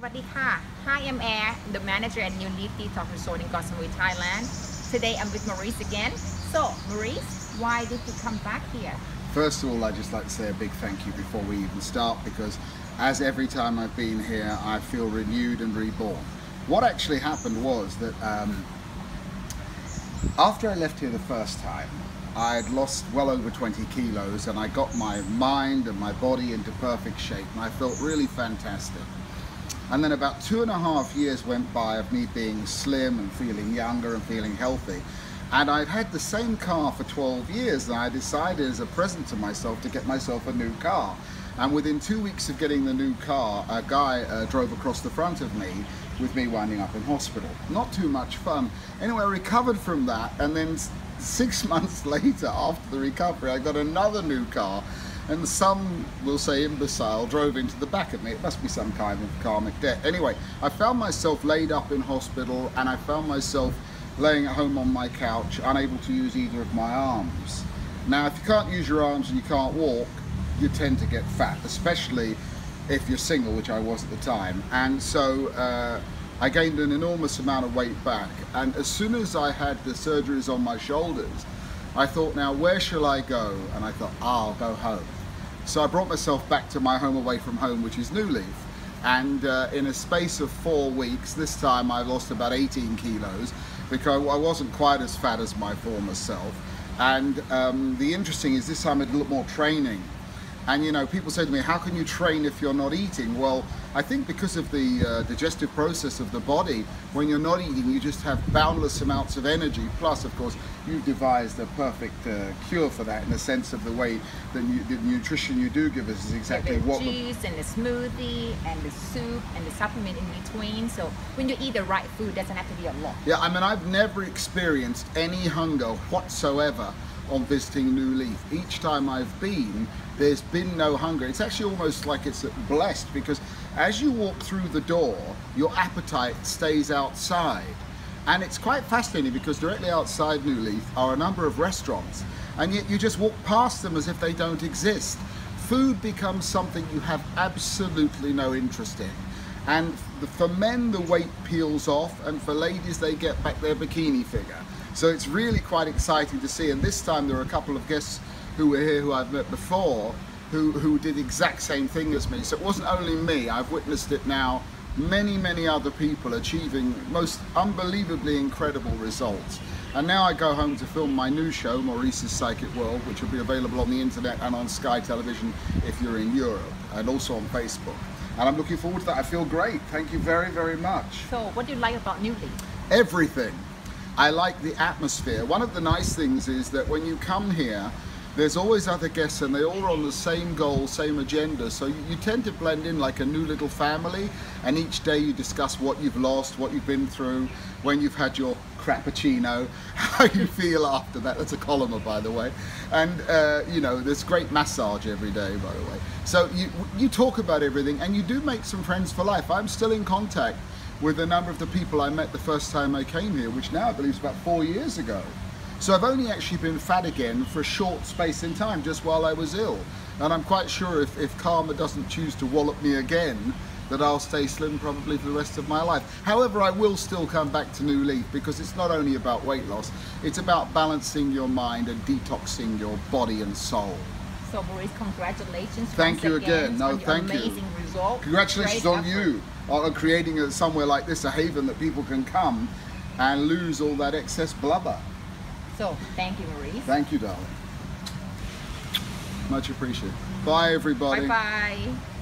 Sawadika. Hi, I'm Air, the manager at new Leaf Detox Resort in Koh Samui Thailand. Today I'm with Maurice again. So, Maurice, why did you come back here? First of all, I'd just like to say a big thank you before we even start, because as every time I've been here, I feel renewed and reborn. What actually happened was that after I left here the first time, I had lost well over 20 kilos and I got my mind and my body into perfect shape and I felt really fantastic. And then about 2.5 years went by of me being slim and feeling younger and feeling healthy. And I'd had the same car for 12 years and I decided as a present to myself to get myself a new car. And within 2 weeks of getting the new car, a guy drove across the front of me with me winding up in hospital. Not too much fun. Anyway, I recovered from that, and then 6 months later, after the recovery, I got another new car, and some will say imbecile drove into the back of me. It must be some kind of karmic debt. Anyway, I found myself laid up in hospital, and I found myself laying at home on my couch, unable to use either of my arms. Now, if you can't use your arms and you can't walk, you tend to get fat, especially if you're single, which I was at the time. And so I gained an enormous amount of weight back. And as soon as I had the surgeries on my shoulders, I thought, now where shall I go? And I thought, I'll go home. So I brought myself back to my home away from home, which is New Leaf. And in a space of 4 weeks, this time I lost about 18 kilos because I wasn't quite as fat as my former self. And the interesting is this time I did a lot more training. And you know, people say to me, how can you train if you're not eating? Well, I think because of the digestive process of the body, when you're not eating, you just have boundless amounts of energy. Plus, of course, you've devised a perfect cure for that in the sense of the way that the nutrition you do give us is exactly what the juice and the smoothie and the soup and the supplement in between. So when you eat the right food, it doesn't have to be a lot. Yeah, I mean, I've never experienced any hunger whatsoever on visiting New Leaf. Each time I've been, there's been no hunger. It's actually almost like it's blessed, because as you walk through the door, your appetite stays outside. And it's quite fascinating because directly outside New Leaf are a number of restaurants, and yet you just walk past them as if they don't exist. Food becomes something you have absolutely no interest in. And for men, the weight peels off, and for ladies, they get back their bikini figure. So it's really quite exciting to see. And this time there are a couple of guests who were here who I've met before who did the exact same thing as me. So it wasn't only me, I've witnessed it now, many other people achieving most unbelievably incredible results. And now I go home to film my new show, Maurice's Psychic World, which will be available on the internet and on Sky Television if you're in Europe, and also on Facebook. And I'm looking forward to that. I feel great. Thank you very much. So what do you like about New Leaf? Everything. I like the atmosphere. One of the nice things is that when you come here, there's always other guests and they're all on the same goal, same agenda. So you tend to blend in like a new little family, and each day you discuss what you've lost, what you've been through, when you've had your crappuccino, how you feel after that. That's a column, by the way. And you know, there's great massage every day, by the way. So you talk about everything, and you do make some friends for life. I'm still in contact with a number of the people I met the first time I came here, which now I believe is about 4 years ago. So I've only actually been fat again for a short space in time, just while I was ill. And I'm quite sure if karma doesn't choose to wallop me again, that I'll stay slim probably for the rest of my life. However, I will still come back to New Leaf, because it's not only about weight loss, it's about balancing your mind and detoxing your body and soul. So Maurice, congratulations. Thank you again. No, thank you. Amazing result. Congratulations on you on creating somewhere like this, a haven that people can come and lose all that excess blubber. So thank you, Maurice. Thank you, darling. Much appreciated. Bye, everybody. Bye-bye.